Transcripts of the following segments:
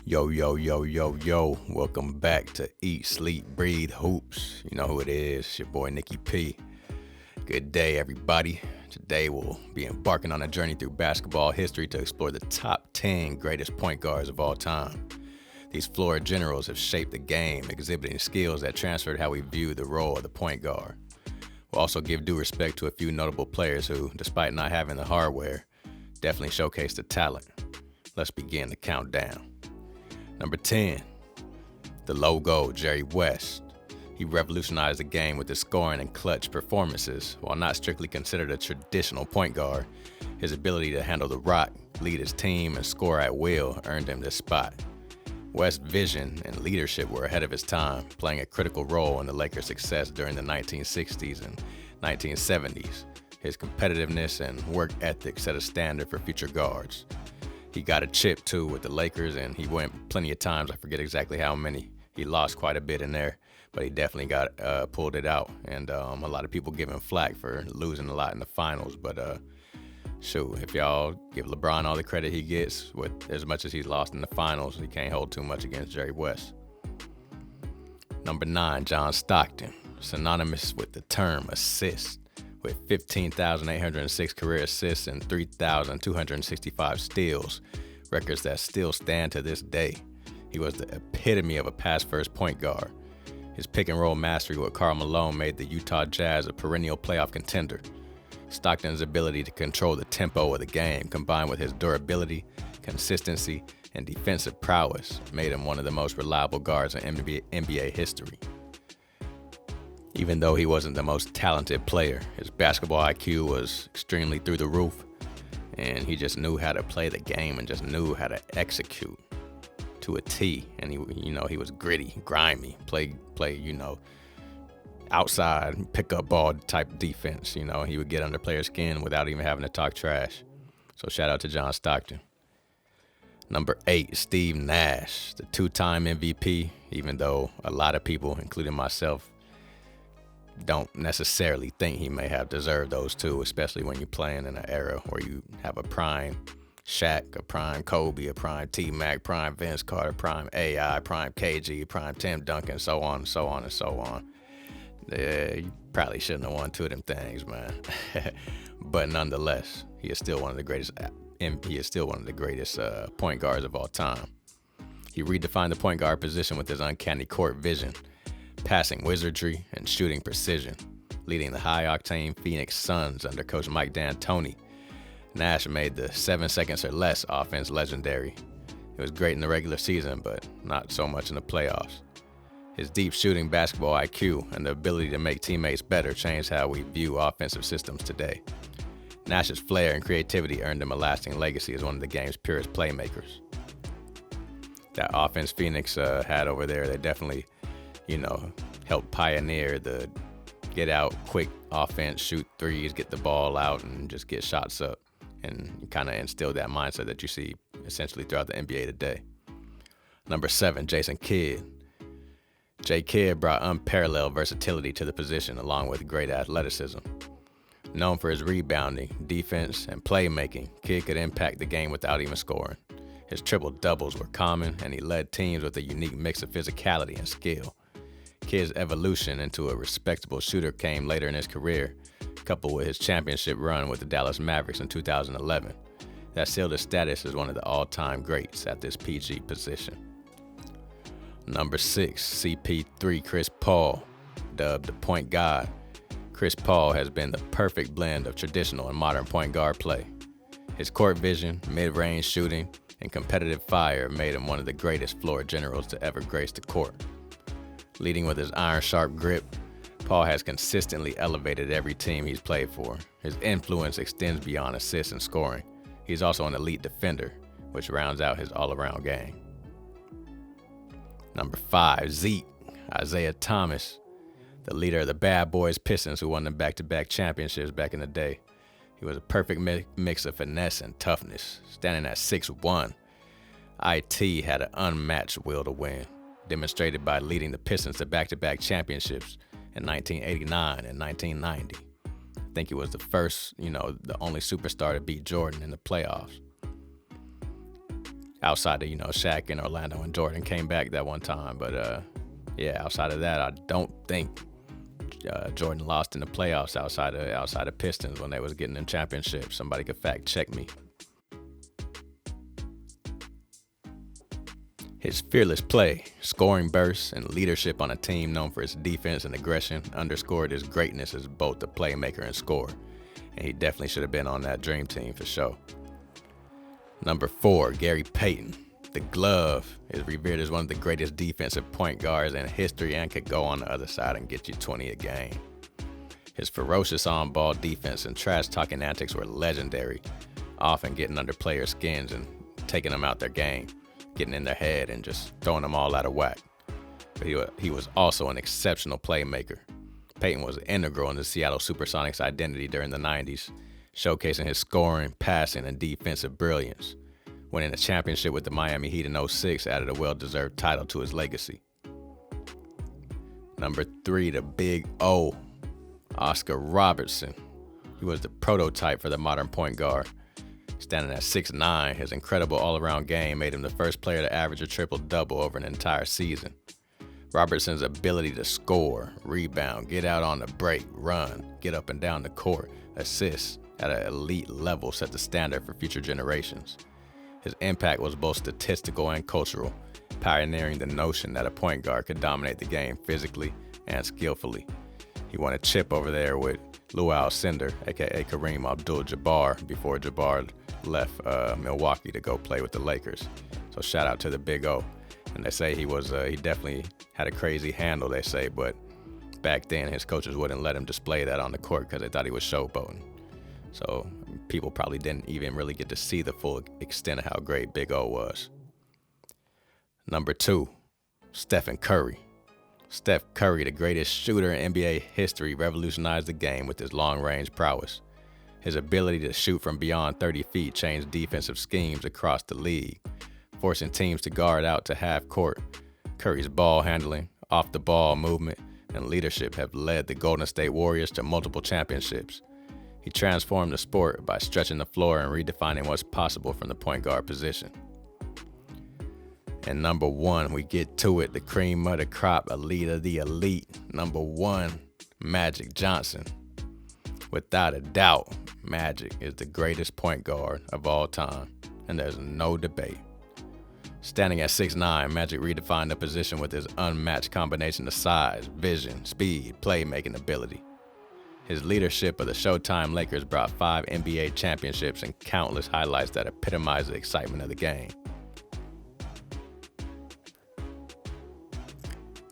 Yo, yo, yo, yo, yo. Welcome back to Eat, Sleep, Breathe, Hoops. You know who it is. It's your boy, Nikki P. Good day, everybody. Today we'll be embarking on a journey through basketball history to explore the top 10 greatest point guards of all time. These Florida generals have shaped the game, exhibiting skills that transferred how we view the role of the point guard. We'll also give due respect to a few notable players who, despite not having the hardware, definitely showcased the talent. Let's begin the countdown. Number 10, the logo, Jerry West. He revolutionized the game with his scoring and clutch performances. While not strictly considered a traditional point guard, his ability to handle the rock, lead his team, and score at will earned him this spot. West's vision and leadership were ahead of his time, playing a critical role in the Lakers' success during the 1960s and 1970s. His competitiveness and work ethic set a standard for future guards. He got a chip, too, with the Lakers, and he went plenty of times. I forget exactly how many. He lost quite a bit in there, but he definitely got pulled it out. And a lot of people give him flack for losing a lot in the finals. But, shoot, if y'all give LeBron all the credit he gets, with as much as he's lost in the finals, he can't hold too much against Jerry West. Number 9, John Stockton, synonymous with the term assist. With 15,806 career assists and 3,265 steals, records that still stand to this day. He was the epitome of a pass-first point guard. His pick-and-roll mastery with Karl Malone made the Utah Jazz a perennial playoff contender. Stockton's ability to control the tempo of the game, combined with his durability, consistency, and defensive prowess, made him one of the most reliable guards in NBA history. Even though he wasn't the most talented player, his basketball IQ was extremely through the roof, and he just knew how to play the game and just knew how to execute to a T. And he was gritty, grimy, play, outside, pick up ball type defense. He would get under players' skin without even having to talk trash. So shout out to John Stockton. Number 8, Steve Nash, the 2-time MVP, even though a lot of people, including myself, don't necessarily think he may have deserved those two, especially when you're playing in an era where you have a prime Shaq, a prime Kobe, a prime T-Mac, prime Vince Carter, prime AI, prime KG, prime Tim Duncan, so on and so on and so on. You probably shouldn't have won two of them things, man. But nonetheless, he is still one of the greatest point guards of all time. He redefined the point guard position with his uncanny court vision, passing wizardry, and shooting precision, leading the high-octane Phoenix Suns under coach Mike D'Antoni. Nash made the 7 seconds or less offense legendary. It was great in the regular season, but not so much in the playoffs. His deep shooting basketball IQ and the ability to make teammates better changed how we view offensive systems today. Nash's flair and creativity earned him a lasting legacy as one of the game's purest playmakers. That offense Phoenix had over there, they definitely help pioneer the get out quick offense, shoot threes, get the ball out, and just get shots up, and kind of instill that mindset that you see essentially throughout the NBA today. Number 7, Jason Kidd. J. Kidd brought unparalleled versatility to the position along with great athleticism. Known for his rebounding, defense, and playmaking, Kidd could impact the game without even scoring. His triple-doubles were common, and he led teams with a unique mix of physicality and skill. Kidd's evolution into a respectable shooter came later in his career, coupled with his championship run with the Dallas Mavericks in 2011. That sealed his status as one of the all-time greats at this PG position. Number 6, CP3 Chris Paul, dubbed the point god. Chris Paul has been the perfect blend of traditional and modern point guard play. His court vision, mid-range shooting, and competitive fire made him one of the greatest floor generals to ever grace the court. Leading with his iron-sharp grip, Paul has consistently elevated every team he's played for. His influence extends beyond assists and scoring. He's also an elite defender, which rounds out his all-around game. Number 5, Zeke, Isaiah Thomas, the leader of the Bad Boys Pistons who won the back-to-back championships back in the day. He was a perfect mix of finesse and toughness. Standing at 6'1", IT had an unmatched will to win, demonstrated by leading the Pistons to back-to-back championships in 1989 and 1990. I think he was the first, the only superstar to beat Jordan in the playoffs. outside of, Shaq and Orlando and Jordan came back that one time. But yeah, outside of that, I don't think Jordan lost in the playoffs outside of Pistons when they was getting them championships. Somebody could fact check me. His fearless play, scoring bursts, and leadership on a team known for its defense and aggression underscored his greatness as both a playmaker and scorer. And he definitely should have been on that dream team for sure. Number 4, Gary Payton. The glove is revered as one of the greatest defensive point guards in history and could go on the other side and get you 20 a game. His ferocious on-ball defense and trash-talking antics were legendary, often getting under players' skins and taking them out their game, getting in their head and just throwing them all out of whack. But he was also an exceptional playmaker. Payton was integral in the Seattle Supersonics' identity during the 90s, showcasing his scoring, passing, and defensive brilliance. Winning a championship with the Miami Heat in 06 added a well-deserved title to his legacy. Number 3, the Big O, Oscar Robertson. He was the prototype for the modern point guard. Standing at 6'9", his incredible all-around game made him the first player to average a triple-double over an entire season. Robertson's ability to score, rebound, get out on the break, run, get up and down the court, assist at an elite level set the standard for future generations. His impact was both statistical and cultural, pioneering the notion that a point guard could dominate the game physically and skillfully. He won a chip over there with Lew Alcindor, aka Kareem Abdul-Jabbar, before Jabbar left Milwaukee to go play with the Lakers. So shout out to the Big O. And they say he definitely had a crazy handle, they say, but back then his coaches wouldn't let him display that on the court because they thought he was showboating. So people probably didn't even really get to see the full extent of how great Big O was. Number 2, Stephen Curry. Steph Curry, the greatest shooter in NBA history, revolutionized the game with his long-range prowess. His ability to shoot from beyond 30 feet changed defensive schemes across the league, forcing teams to guard out to half court. Curry's ball handling, off-the-ball movement, and leadership have led the Golden State Warriors to multiple championships. He transformed the sport by stretching the floor and redefining what's possible from the point guard position. And number 1, we get to it, the cream of the crop, elite of the elite. Number 1, Magic Johnson. Without a doubt, Magic is the greatest point guard of all time, and there's no debate. Standing at 6'9", Magic redefined the position with his unmatched combination of size, vision, speed, playmaking ability. His leadership of the Showtime Lakers brought 5 NBA championships and countless highlights that epitomize the excitement of the game.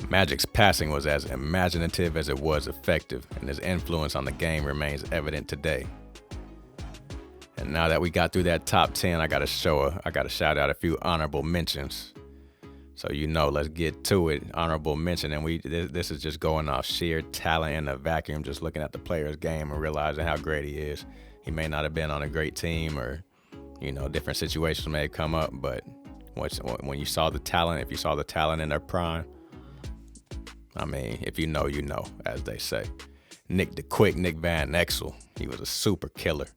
Magic's passing was as imaginative as it was effective, and his influence on the game remains evident today. And now that we got through that top 10, I gotta shout out a few honorable mentions. So let's get to it. Honorable mention, and this is just going off sheer talent in a vacuum, just looking at the player's game and realizing how great he is. He may not have been on a great team, or different situations may have come up, but when you saw the talent, if you saw the talent in their prime, I mean, if you know, as they say. Nick Van Exel, he was a super killer.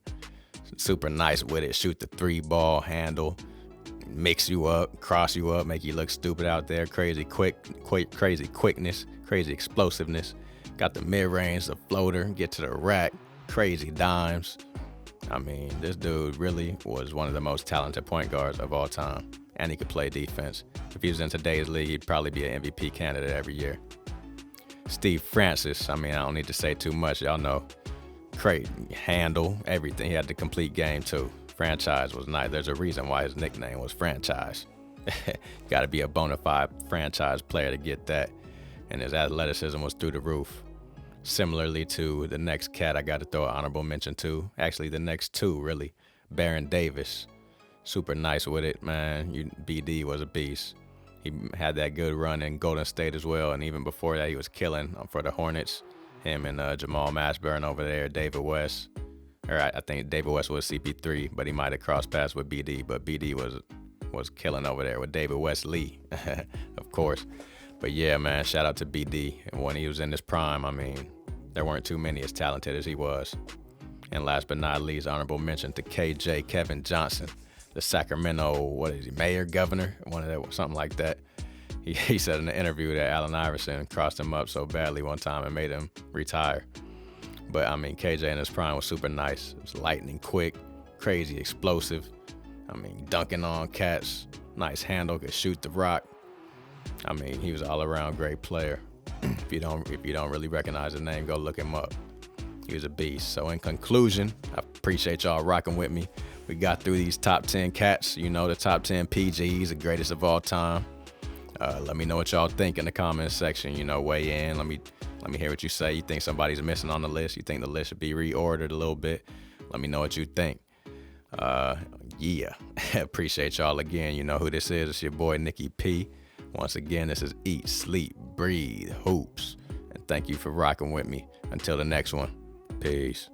Super nice with it, shoot the 3-ball, handle, mix you up, cross you up, make you look stupid out there. Crazy quickness, crazy explosiveness. Got the mid-range, the floater, get to the rack, crazy dimes. I mean, this dude really was one of the most talented point guards of all time, and he could play defense. If he was in today's league, he'd probably be an MVP candidate every year. Steve Francis, I mean, I don't need to say too much. Y'all know, great handle, everything. He had the complete game too. Franchise was nice. There's a reason why his nickname was Franchise. Got to be a bona fide franchise player to get that. And his athleticism was through the roof. Similarly to the next cat I got to throw an honorable mention to. Actually, the next 2, really. Baron Davis. Super nice with it, man. BD was a beast. He had that good run in Golden State as well. And even before that, he was killing for the Hornets. Him and Jamal Mashburn over there, David West. I think David West was CP3, but he might have crossed paths with BD. But BD was killing over there with David West Lee, of course. But yeah, man, shout out to BD. And when he was in his prime, I mean, there weren't too many as talented as he was. And last but not least, honorable mention to KJ, Kevin Johnson, the Sacramento, what is he, mayor, governor, one of that, something like that. He said in the interview that Allen Iverson crossed him up so badly one time and made him retire. But I mean, KJ in his prime was super nice. It was lightning quick, crazy explosive. I mean, dunking on cats, nice handle, could shoot the rock. I mean, he was an all-around great player. If you don't really recognize the name, go look him up. He was a beast. So in conclusion, I appreciate y'all rocking with me. We got through these top 10 cats, the top 10 PGs, the greatest of all time. Let me know what y'all think in the comments section. Weigh in. Let me hear what you say. You think somebody's missing on the list? You think the list should be reordered a little bit? Let me know what you think. Yeah. Appreciate y'all again. You know who this is. It's your boy Nicky P. Once again, this is Eat, Sleep, Breathe, Hoops. And thank you for rocking with me. Until the next one. Peace.